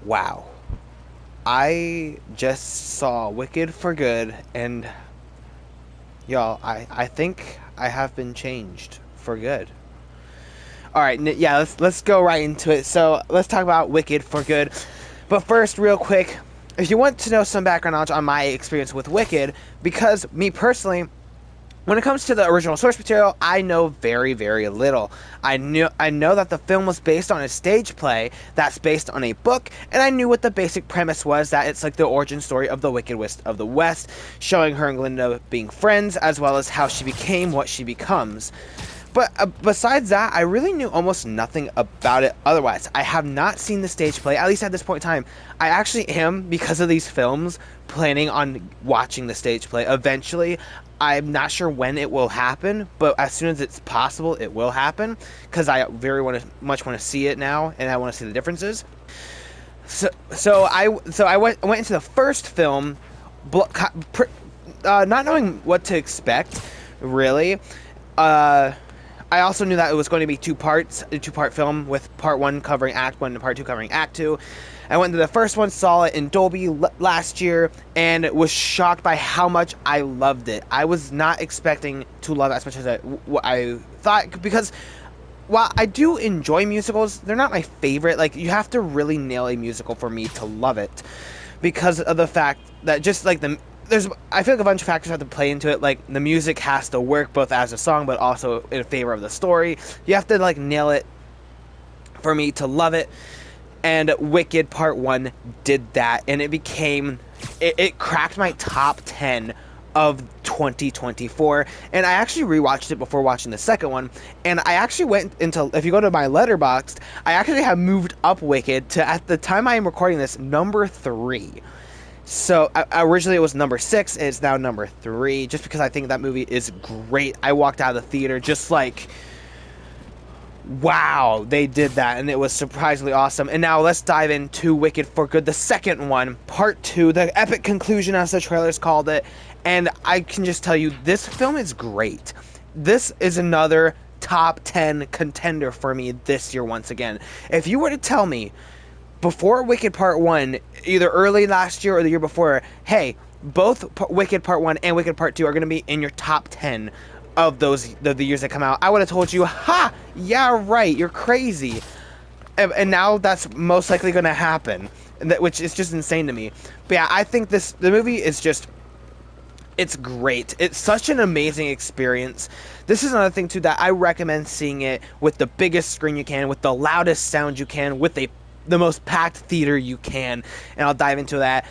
Wow. I just saw Wicked for Good, and y'all, I think I have been changed for good. All right, yeah, let's go right into it. So let's talk about Wicked for Good. But first, real quick, if you want to know some background knowledge on my experience with Wicked, because me personally, when it comes to the original source material, I know very, very little. I know that the film was based on a stage play that's based on a book, and I knew what the basic premise was, that it's like the origin story of the Wicked Witch of the West, showing her and Glinda being friends, as well as how she became what she becomes. But besides that, I really knew almost nothing about it otherwise. I have not seen the stage play, at least at this point in time. I actually am, because of these films, planning on watching the stage play eventually. I'm not sure when it will happen, but as soon as it's possible, it will happen, because I very much want to see it now, and I want to see the differences. So I went into the first film, not knowing what to expect, really. Uh, I also knew that it was going to be two parts, a two-part film with part one covering Act 1 and part 2 covering Act 2. I went to the first one, saw it in Dolby last year, and was shocked by how much I loved it. I was not expecting to love it as much as I thought, because while I do enjoy musicals, they're not my favorite. Like, you have to really nail a musical for me to love it, because of the fact that just like I feel like a bunch of factors have to play into it. Like, the music has to work both as a song, but also in favor of the story. You have to like nail it for me to love it. And Wicked Part 1 did that, and it cracked my top 10 of 2024. And I actually rewatched it before watching the second one, and I actually went into, if you go to my Letterboxd, I actually have moved up Wicked to, at the time I am recording this, number 3. So originally it was number 6, and it's now number 3, just because I think that movie is great. I walked out of the theater just like, wow, they did that, and it was surprisingly awesome. And now let's dive into Wicked for Good, the second one, part 2, the epic conclusion, as the trailers called it. And I can just tell you, this film is great. This is another top 10 contender for me this year once again. If you were to tell me before Wicked Part 1, either early last year or the year before, hey, both Wicked Part 1 and Wicked Part 2 are going to be in your top 10 of the years that come out, I would have told you, ha, yeah, right, you're crazy. And now that's most likely going to happen, which is just insane to me. But yeah, I think the movie is just, it's great. It's such an amazing experience. This is another thing too, that I recommend seeing it with the biggest screen you can, with the loudest sound you can, with the most packed theater you can, and I'll dive into that.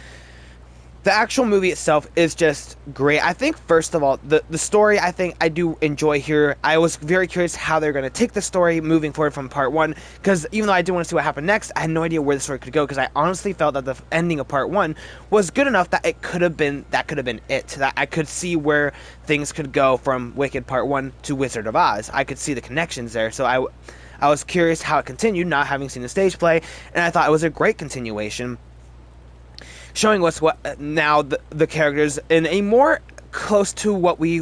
The actual movie itself is just great. I think, first of all, the story, I think I do enjoy here. I was very curious how they're going to take the story moving forward from part 1, because even though I do want to see what happened next, I had no idea where the story could go, because I honestly felt that the ending of part 1 was good enough that it could have been it, that I could see where things could go from Wicked Part 1 to Wizard of Oz. I could see the connections there, so I was curious how it continued, not having seen the stage play, and I thought it was a great continuation, showing us what now the characters in a more close to what we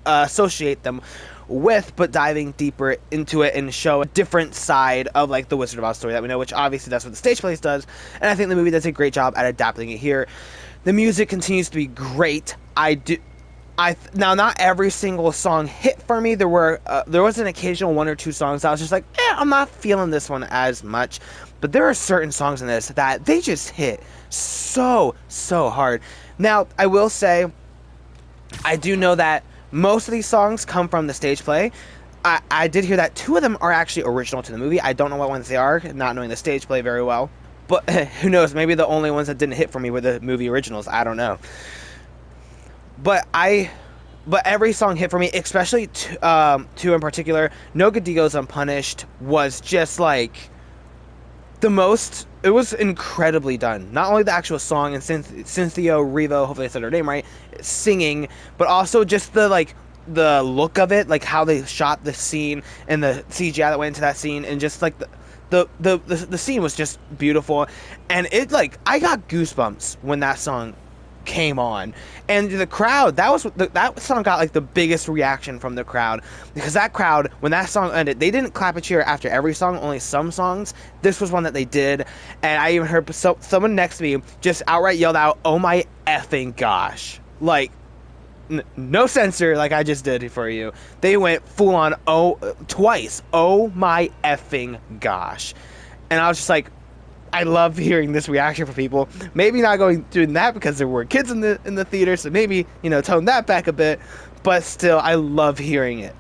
associate them with, but diving deeper into it and show a different side of like the Wizard of Oz story that we know, which obviously that's what the stage plays does, and I think the movie does a great job at adapting it here. The music continues to be great. Now, not every single song hit for me. There was an occasional one or two songs that I was just like, I'm not feeling this one as much. But there are certain songs in this that they just hit so hard. Now, I will say, I do know that most of these songs come from the stage play. I did hear that 2 of them are actually original to the movie. I don't know what ones they are, not knowing the stage play very well. But who knows, maybe the only ones that didn't hit for me were the movie originals. I don't know. But every song hit for me, especially 2 in particular. No Good Deed Goes Unpunished was just like it was incredibly done. Not only the actual song and Cynthia Revo, hopefully I said her name right, singing, but also just the look of it, like how they shot the scene and the CGI that went into that scene, and just like the scene was just beautiful. And it, like, I got goosebumps when that song came on, and the crowd, that song got like the biggest reaction from the crowd, because that crowd, when that song ended, they didn't clap and cheer after every song, only some songs. This was one that they did, and I even heard someone next to me just outright yelled out, "Oh my effing gosh!" Like, no censor, like I just did for you. They went full on twice. "Oh my effing gosh!" And I was just like, I love hearing this reaction from people. Maybe not doing that because there were kids in the theater, so maybe, tone that back a bit. But still, I love hearing it.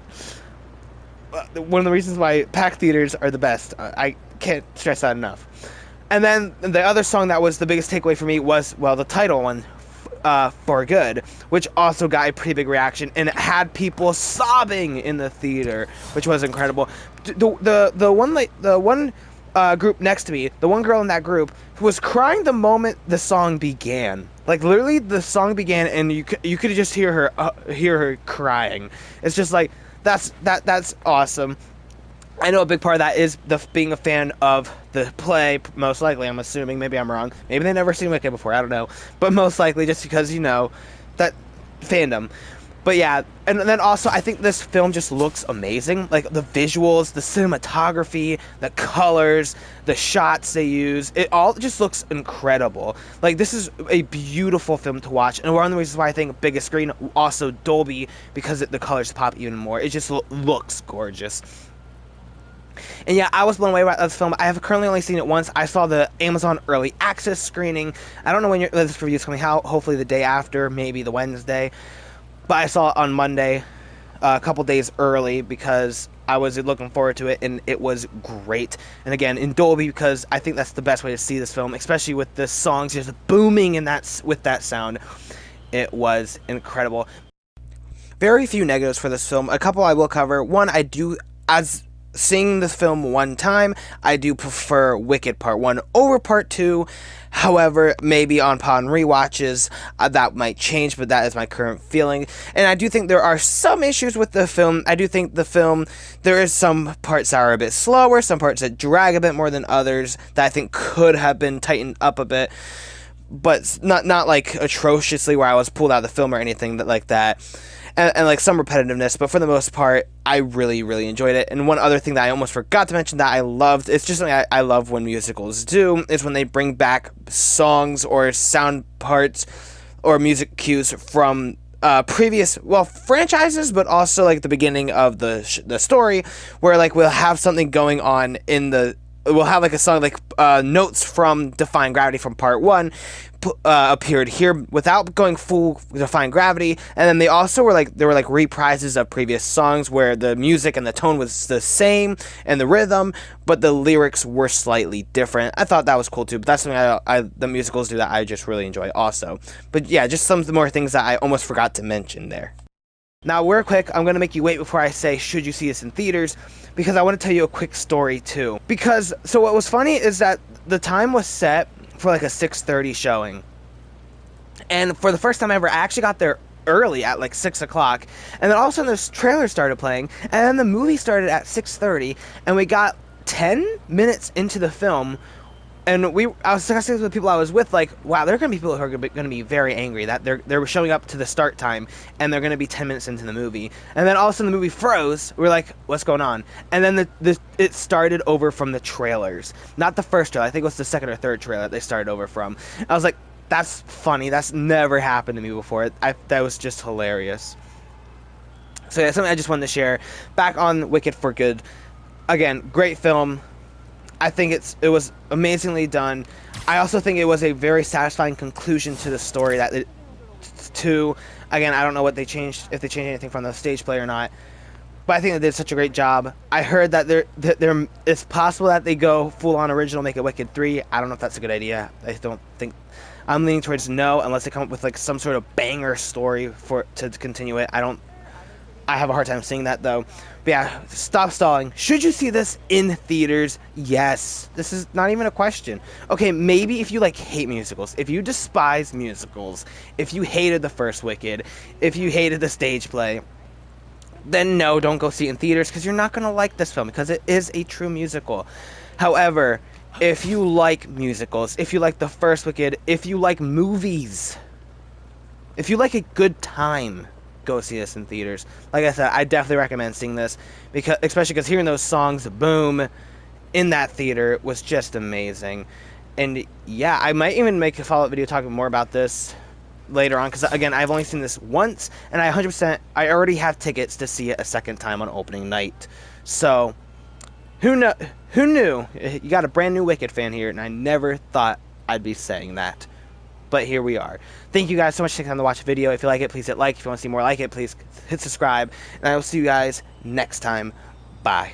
One of the reasons why packed theaters are the best. I can't stress that enough. And then the other song that was the biggest takeaway for me was, well, the title one, "For Good," which also got a pretty big reaction, and it had people sobbing in the theater, which was incredible. The one group next to me, the one girl in that group was crying the moment the song began. Like, literally, the song began, and you could just hear her crying. It's just like, that's awesome. I know a big part of that is being a fan of the play, most likely, I'm assuming. Maybe I'm wrong. Maybe they've never seen Wicked before, I don't know. But most likely just because, that fandom. But yeah, and then also I think this film just looks amazing. Like, the visuals, the cinematography, the colors, the shots they use, it all just looks incredible. Like, this is a beautiful film to watch, and one of the reasons why I think biggest screen, also Dolby, because the colors pop even more. It just looks gorgeous. And yeah, I was blown away by this film. I have currently only seen it once. I saw the Amazon Early Access screening. I don't know when this review is coming out. Hopefully the day after, maybe the Wednesday. But I saw it on Monday, a couple days early, because I was looking forward to it, and it was great. And again, in Dolby, because I think that's the best way to see this film, especially with the songs just booming with that sound. It was incredible. Very few negatives for this film. A couple I will cover. One, as seeing this film one time, I do prefer Wicked Part 1 over Part 2. However, maybe upon rewatches, that might change, but that is my current feeling. And I do think there are some issues with the film. I do think the film, there is some parts that are a bit slower, some parts that drag a bit more than others, that I think could have been tightened up a bit. But not like atrociously where I was pulled out of the film or anything like that. And like some repetitiveness, but for the most part, I really, really enjoyed it. And one other thing that I almost forgot to mention that I loved, it's just something I love when musicals do, is when they bring back songs or sound parts or music cues from previous, franchises, but also like the beginning of the story, where like we'll have something going on we'll have like a song, like notes from Defying Gravity from Part 1 appeared here without going full Defying Gravity, and then they also were like, there were like reprises of previous songs where the music and the tone was the same and the rhythm, but the lyrics were slightly different. I thought that was cool too, but that's something the musicals do that I just really enjoy also. But yeah, just some more things that I almost forgot to mention there. Now, real quick, I'm going to make you wait before I say, should you see this in theaters? Because I want to tell you a quick story, too. So what was funny is that the time was set for like a 6:30 showing. And for the first time ever, I actually got there early at like 6 o'clock. And then all of a sudden, this trailer started playing. And then the movie started at 6:30. And we got 10 minutes into the film. And I was discussing with the people I was with, like, wow, there are going to be people who are going to be very angry that they're showing up to the start time, and they're going to be 10 minutes into the movie. And then all of a sudden the movie froze. We're like, what's going on? And then it started over from the trailers. Not the first trailer. I think it was the second or third trailer that they started over from. I was like, that's funny. That's never happened to me before. That was just hilarious. So yeah, something I just wanted to share. Back on Wicked for Good. Again, great film. I think it was amazingly done. I also think it was a very satisfying conclusion to the story again, I don't know what they changed, if they changed anything from the stage play or not, but I think they did such a great job. I heard that it's possible that they go full on original, make it Wicked 3. I don't know if that's a good idea. I'm leaning towards no, unless they come up with like some sort of banger story to continue it. I have a hard time seeing that, though. But yeah, stop stalling. Should you see this in theaters? Yes. This is not even a question. Okay, maybe if you hate musicals, if you despise musicals, if you hated the first Wicked, if you hated the stage play, then no, don't go see it in theaters, because you're not going to like this film, because it is a true musical. However, if you like musicals, if you like the first Wicked, if you like movies, if you like a good time, go see this in theaters. Like I said, I definitely recommend seeing this, because especially because hearing those songs boom in that theater was just amazing. And yeah, I might even make a follow-up video talking more about this later on, because again, I've only seen this once, and I 100% I already have tickets to see it a second time on opening night. So who knew? You got a brand new Wicked fan here, and I never thought I'd be saying that, but here we are. Thank you guys so much for taking time to watch the video. If you like it, please hit like. If you want to see more like it, please hit subscribe, and I will see you guys next time. Bye.